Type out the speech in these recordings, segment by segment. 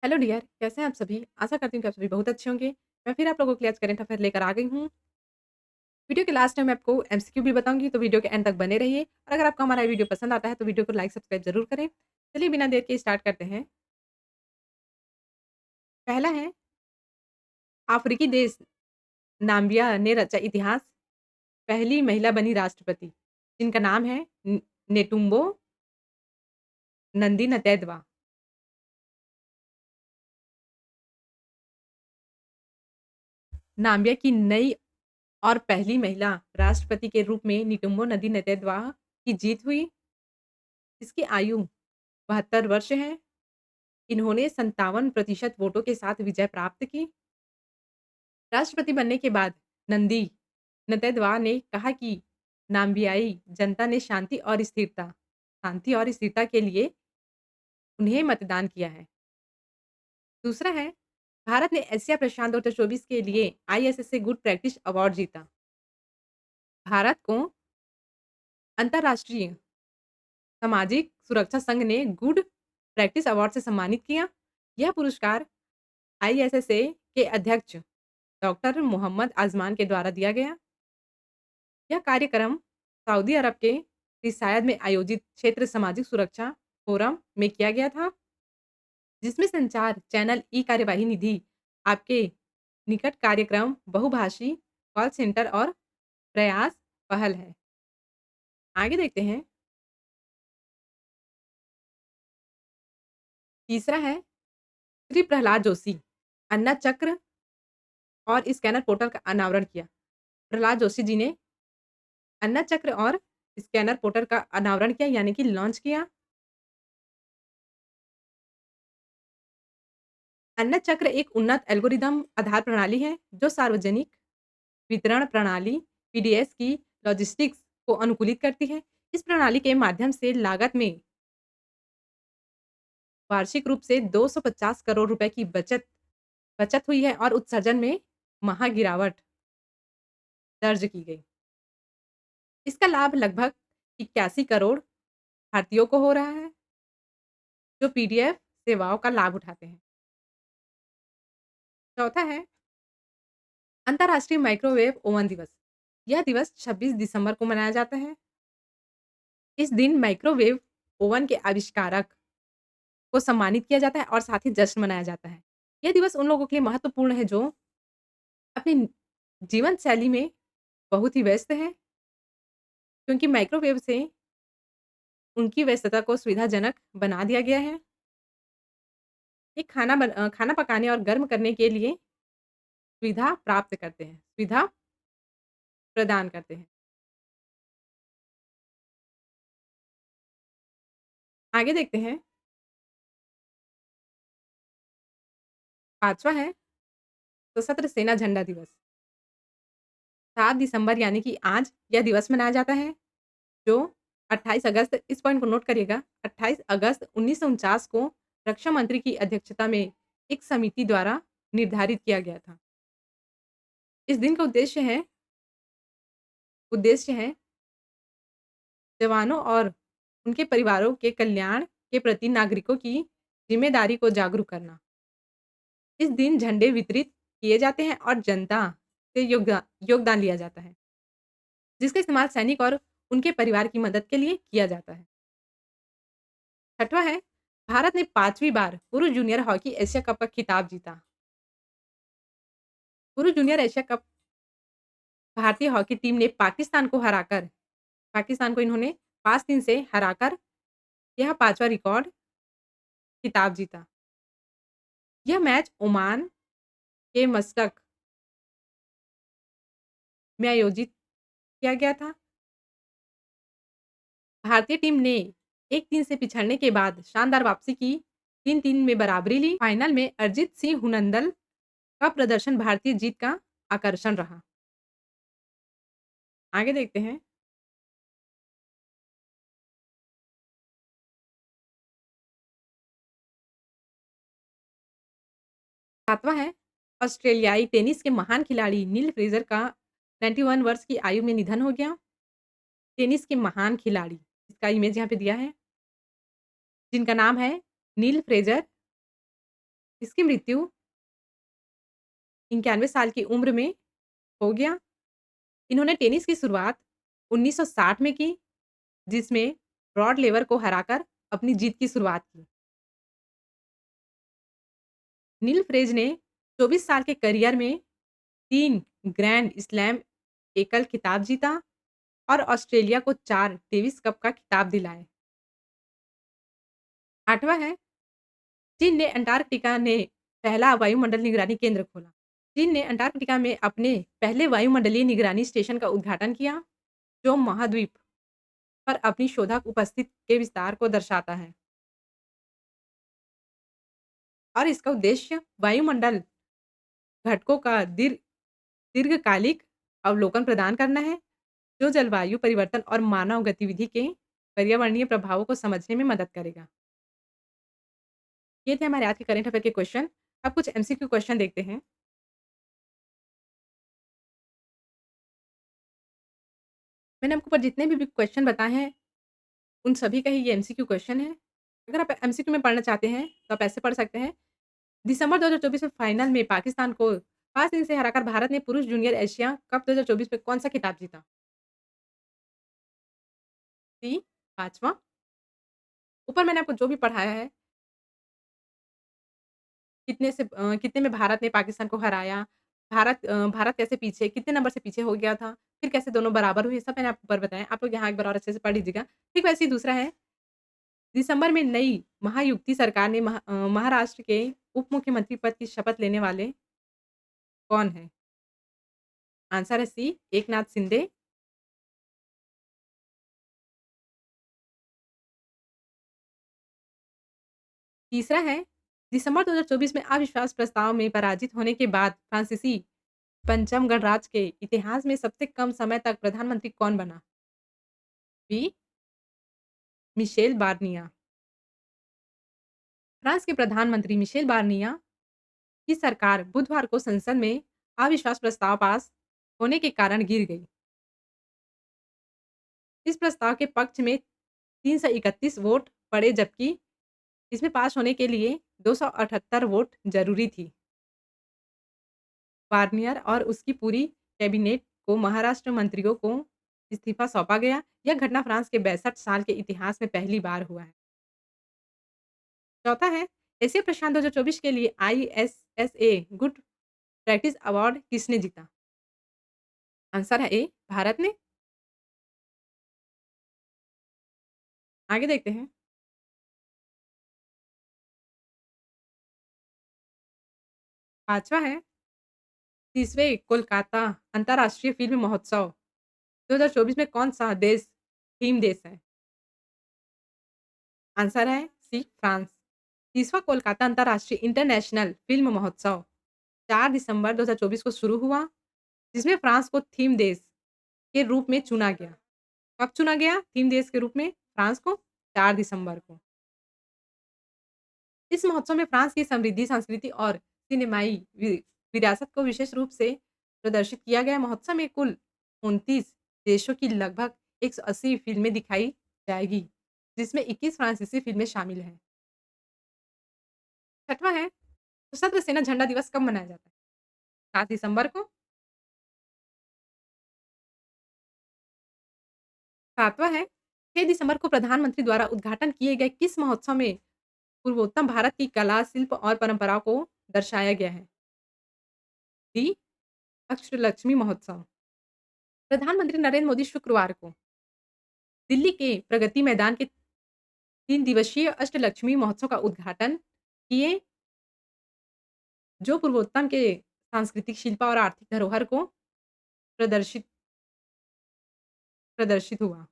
Hello dear, कैसे हैं आप सभी? आशा करती हूँ कि आप सभी बहुत अच्छे होंगे। मैं फिर आप लोगों के लिए आज करंट अफेयर लेकर आ गई हूँ। वीडियो के लास्ट में मैं आपको एमसीक्यू भी बताऊँगी, तो वीडियो के एंड तक बने रहिए और अगर आपको हमारा वीडियो पसंद आता है, तो वीडियो को लाइक, सब्सक्राइब ज़रूर करें। चलिए बिना देर के स्टार्ट करते हैं। पहला है, अफ्रीकी देश नाम्बिया ने रचा इतिहास, पहली महिला बनी राष्ट्रपति, जिनका नाम है नेटुम्बो नंदी नतैदवा। नाम्बिया की नई और पहली महिला राष्ट्रपति के रूप में निटुम्बो नंदी नतैदवा की जीत हुई। इसकी आयु 72 वर्ष है। इन्होंने 57% वोटों के साथ विजय प्राप्त की। राष्ट्रपति बनने के बाद नंदी नतैदवा ने कहा कि नाम्बियाई जनता ने शांति और स्थिरता के लिए उन्हें मतदान किया है। दूसरा है, भारत ने एशिया प्रशांत 2024 के लिए आईएसएस गुड प्रैक्टिस अवार्ड जीता। भारत को अंतर्राष्ट्रीय सामाजिक सुरक्षा संघ ने गुड प्रैक्टिस अवार्ड से सम्मानित किया। यह पुरस्कार आईएसएसए के अध्यक्ष डॉक्टर मोहम्मद आजमान के द्वारा दिया गया। यह कार्यक्रम सऊदी अरब के रियाद में आयोजित क्षेत्र सामाजिक सुरक्षा फोरम में किया गया था, जिसमें संचार चैनल ई कार्यवाही निधि आपके निकट कार्यक्रम बहुभाषी कॉल सेंटर और प्रयास पहल है। आगे देखते हैं। तीसरा है, श्री प्रहलाद जोशी अन्ना चक्र और स्कैनर पोर्टल का अनावरण किया। प्रहलाद जोशी जी ने अन्ना चक्र और स्कैनर पोर्टल का अनावरण किया, यानी कि लॉन्च किया। अन्ना चक्र एक उन्नत एल्गोरिदम आधार प्रणाली है, जो सार्वजनिक वितरण प्रणाली पीडीएस की लॉजिस्टिक्स को अनुकूलित करती है। इस प्रणाली के माध्यम से लागत में वार्षिक रूप से 250 करोड़ रुपए की बचत बचत हुई है और उत्सर्जन में महा गिरावट दर्ज की गई। इसका लाभ लगभग 81 करोड़ भारतीयों को हो रहा है, जो पीडीएफ सेवाओं का लाभ उठाते हैं। चौथा है, अंतर्राष्ट्रीय माइक्रोवेव ओवन दिवस। यह दिवस 26 दिसंबर को मनाया जाता है। इस दिन माइक्रोवेव ओवन के आविष्कारक को सम्मानित किया जाता है और साथ ही जश्न मनाया जाता है। यह दिवस उन लोगों के लिए महत्वपूर्ण है जो अपनी जीवन शैली में बहुत ही व्यस्त हैं, क्योंकि माइक्रोवेव से उनकी व्यस्तता को सुविधाजनक बना दिया गया है। ये खाना पकाने और गर्म करने के लिए सुविधा प्रदान करते हैं। आगे देखते हैं। 5वां है, सशस्त्र सेना झंडा दिवस। 7 दिसंबर यानी कि आज यह दिवस मनाया जाता है, जो 28 अगस्त, इस पॉइंट को नोट करिएगा, 28 अगस्त 1949 को रक्षा मंत्री की अध्यक्षता में एक समिति द्वारा निर्धारित किया गया था। इस दिन का उद्देश्य है जवानों और उनके परिवारों के कल्याण के प्रति नागरिकों की जिम्मेदारी को जागरूक करना। इस दिन झंडे वितरित किए जाते हैं और जनता से योगदान लिया जाता है, जिसका इस्तेमाल सैनिक और उनके परिवार की मदद के लिए किया जाता है। छठवां है, भारत ने 5वीं बार पुरुष जूनियर हॉकी एशिया कप का खिताब जीता। पुरुष जूनियर एशिया कप भारतीय हॉकी टीम ने पाकिस्तान को इन्होंने 5-3 से हराकर यह 5वां रिकॉर्ड खिताब जीता। यह मैच ओमान के मस्कट में आयोजित किया गया था। भारतीय टीम ने 1-3 से पिछड़ने के बाद शानदार वापसी की, 3-3 में बराबरी ली। फाइनल में अरिजीत सिंह हुनंदल का प्रदर्शन भारतीय जीत का आकर्षण रहा। आगे देखते हैं। 7वां है, ऑस्ट्रेलियाई टेनिस के महान खिलाड़ी नील फ्रेज़र का 91 वर्ष की आयु में निधन हो गया। टेनिस के महान खिलाड़ी, इसका इमेज यहाँ पे दिया है, जिनका नाम है नील फ्रेज़र। इसकी मृत्यु 91 साल की उम्र में हो गया। इन्होंने टेनिस की शुरुआत 1960 में की, जिसमें रॉड लेवर को हराकर अपनी जीत की शुरुआत की। नील फ्रेज ने 24 साल के करियर में 3 ग्रैंड स्लैम एकल खिताब जीता और ऑस्ट्रेलिया को 4 डेविस कप का खिताब दिलाए। 8वां है, चीन ने अंटार्कटिका ने पहला वायुमंडल निगरानी केंद्र खोला। चीन ने अंटार्कटिका में अपने पहले वायुमंडलीय निगरानी स्टेशन का उद्घाटन किया, जो महाद्वीप पर अपनी शोधक उपस्थिति के विस्तार को दर्शाता है और इसका उद्देश्य वायुमंडल घटकों का दीर्घकालिक अवलोकन प्रदान करना है, जो जलवायु परिवर्तन और मानव गतिविधि के पर्यावरणीय प्रभावों को समझने में मदद करेगा। ये थे हमारे आज के करंट अफेयर के क्वेश्चन। अब कुछ एमसीक्यू क्वेश्चन देखते हैं। मैंने आपको ऊपर जितने भी क्वेश्चन बताए हैं, उन सभी का ही ये एमसीक्यू क्वेश्चन है। अगर आप एमसीक्यू में पढ़ना चाहते हैं, तो आप ऐसे पढ़ सकते हैं। दिसंबर 2024 में फाइनल में पाकिस्तान को 5-3 से हराकर भारत ने पुरुष जूनियर एशिया कप 2024 में कौन-सा खिताब जीता? सी 5वां। ऊपर मैंने आपको जो भी पढ़ाया है, कितने में भारत ने पाकिस्तान को हराया, भारत कैसे पीछे कितने नंबर से पीछे हो गया था, फिर कैसे दोनों बराबर हुए, सब मैंने आपको ऊपर बताया। आप लोग यहाँ एक बार और अच्छे से पढ़ लीजिएगा। ठीक वैसे ही दूसरा है, दिसंबर में नई महायुति सरकार ने महाराष्ट्र के उप मुख्यमंत्री पद की शपथ लेने वाले कौन हैं? आंसर है सी, एकनाथ शिंदे। तीसरा है, दिसंबर 2024 में अविश्वास प्रस्ताव में पराजित होने के बाद फ्रांसीसी पंचम गणराज्य के इतिहास में सबसे कम समय तक प्रधानमंत्री कौन बना? B, Michel Barnea. फ्रांस के प्रधानमंत्री मिशेल बार्निया की सरकार बुधवार को संसद में अविश्वास प्रस्ताव पास होने के कारण गिर गई। इस प्रस्ताव के पक्ष में 331 वोट पड़े, जबकि इसमें पास होने के लिए 278 वोट जरूरी थी। वार्नियर और उसकी पूरी कैबिनेट को महाराष्ट्र मंत्रियों को इस्तीफा सौंपा गया। यह घटना फ्रांस के 62 साल के इतिहास में पहली बार हुआ है। चौथा है, एशिया प्रशांत 2024 के लिए आईएसएसए गुड प्रैक्टिस अवार्ड किसने जीता? आंसर है ए, भारत ने। आगे देखते हैं। पांचवा है, 30वें कोलकाता अंतर्राष्ट्रीय फिल्म महोत्सव 2024 में कौन सा देश थीम देश है? आंसर है सी, फ्रांस। 30वां कोलकाता अंतर्राष्ट्रीय इंटरनेशनल फिल्म महोत्सव 4 दिसंबर 2024 को शुरू हुआ, जिसमें फ्रांस को थीम देश के रूप में चुना गया। कब चुना गया थीम देश के रूप में फ्रांस को? 4 दिसंबर को। इस महोत्सव में फ्रांस की समृद्धि, संस्कृति और सिनेमाई विरासत को विशेष रूप से प्रदर्शित किया गया। महोत्सव में कुल 29 देशों की लगभग 180 फिल्में दिखाई जाएगी, जिसमें 21 फ्रांसीसी फिल्में शामिल हैं। छठवां है, सशस्त्र सेना झंडा दिवस कब मनाया जाता है? 7 दिसंबर को। सातवां है, 6 दिसंबर को प्रधानमंत्री द्वारा उद्घाटन किए गए किस महोत्सव में पूर्वोत्तम भारत की कला, शिल्प और परंपरा को दर्शाया गया है? डी, अष्टलक्ष्मी महोत्सव। प्रधानमंत्री नरेंद्र मोदी शुक्रवार को दिल्ली के प्रगति मैदान के 3 दिवसीय अष्टलक्ष्मी महोत्सव का उद्घाटन किए, जो पूर्वोत्तम के सांस्कृतिक, शिल्प और आर्थिक धरोहर को प्रदर्शित प्रदर्शित हुआ।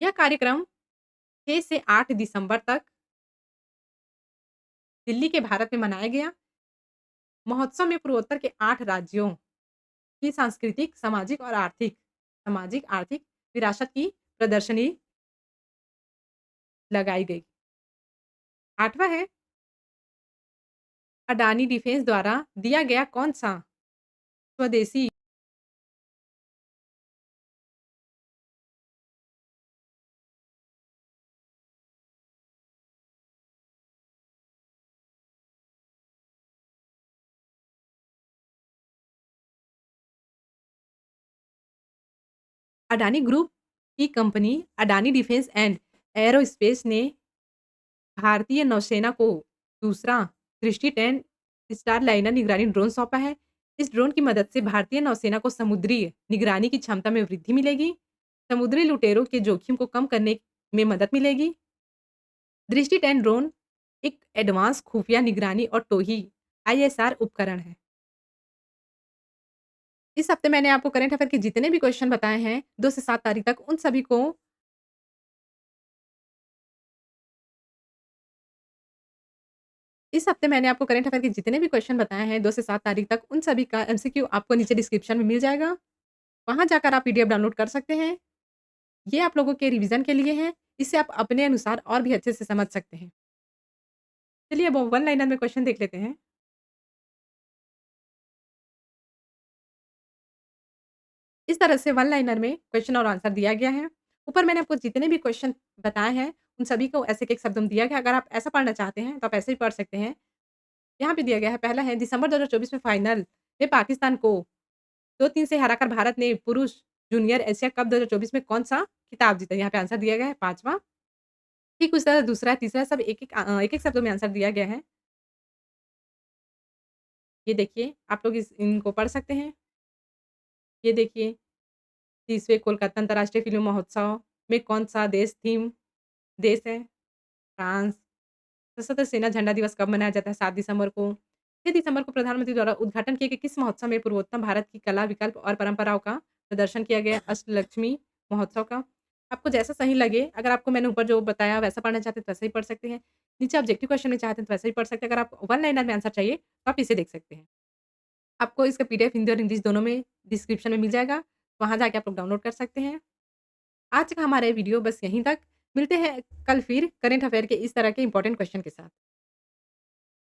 यह कार्यक्रम 6 से 8 दिसंबर तक दिल्ली के भारत में मनाया गया। महोत्सव में पूर्वोत्तर के 8 राज्यों की सांस्कृतिक, सामाजिक आर्थिक विरासत की प्रदर्शनी लगाई गई। 8वां है, अडानी डिफेंस द्वारा दिया गया कौन-सा स्वदेशी अडानी ग्रुप की company Adani defence and aerospace ने भारतीय नौसेना को दूसरा दृष्टि 10 स्टारलाइनर निगरानी ड्रोन सौंपा है। इस ड्रोन की मदद से भारतीय नौसेना को समुद्री निगरानी की क्षमता में वृद्धि मिलेगी, समुद्री लुटेरों के जोखिम को कम करने में मदद मिलेगी। दृष्टि 10 ड्रोन एक एडवांस खुफिया निगरानी और टोही आईएसआर उपकरण है। इस हफ्ते मैंने आपको करंट अफेयर के जितने भी क्वेश्चन बताए हैं 2 से 7 तारीख तक उन सभी को इस हफ्ते मैंने आपको करंट अफेयर के जितने भी क्वेश्चन बताए हैं 2 से 7 तारीख तक, उन सभी का एमसीक्यू आपको नीचे डिस्क्रिप्शन में मिल जाएगा। वहाँ जाकर आप पीडीएफ डाउनलोड कर सकते हैं। ये आप लोगों के रिवीजन के लिए है। इससे आप अपने अनुसार और भी अच्छे से समझ सकते हैं। चलिए अब वन लाइनर में क्वेश्चन देख लेते हैं। इस तरह से वन लाइनर में क्वेश्चन और आंसर दिया गया है। ऊपर मैंने आपको जितने भी क्वेश्चन बताए हैं, उन सभी को ऐसे एक शब्द में दिया गया है। अगर आप ऐसा पढ़ना चाहते हैं, तो आप ऐसे भी पढ़ सकते हैं। यहाँ पे दिया गया है, पहला है दिसंबर 2024 में फाइनल में पाकिस्तान को 2-3 से हराकर भारत ने पुरुष जूनियर एशिया कप 2024 में कौन-सा खिताब जीता? यहाँ पे आंसर दिया गया है 5वां। ठीक उसी तरह दूसरा, तीसरा सब एक-एक शब्दों में आंसर दिया गया है। ये देखिए, आप लोग इनको पढ़ सकते हैं। ये देखिए, 30वें कोलकाता अंतर्राष्ट्रीय फ़िल्म महोत्सव में कौन-सा देश है? फ्रांस। सशस्त्र सेना झंडा दिवस कब मनाया जाता है? 7 दिसंबर को। 6 दिसंबर को प्रधानमंत्री द्वारा उद्घाटन किए गए किस महोत्सव में पूर्वोत्तर भारत की कला, विकल्प और परंपराओं का प्रदर्शन किया गया? अष्टलक्ष्मी महोत्सव का। आपको जैसा सही लगे, अगर आपको मैंने ऊपर जो बताया वैसा पढ़ना चाहते हैं तो वैसा ही पढ़ सकते हैं। नीचे ऑब्जेक्टिव क्वेश्चन में चाहते हैं तो वैसा ही पढ़ सकते हैं। अगर आप वन लाइनर में आंसर चाहिए तो आप इसे देख सकते हैं। आपको इसका पीडीएफ हिंदी और इंग्लिश दोनों में डिस्क्रिप्शन में मिल जाएगा। वहाँ जाके आप लोग डाउनलोड कर सकते हैं। आज का हमारा ये वीडियो बस यहीं तक। मिलते हैं कल फिर करंट अफेयर के इस तरह के इंपॉर्टेंट क्वेश्चन के साथ।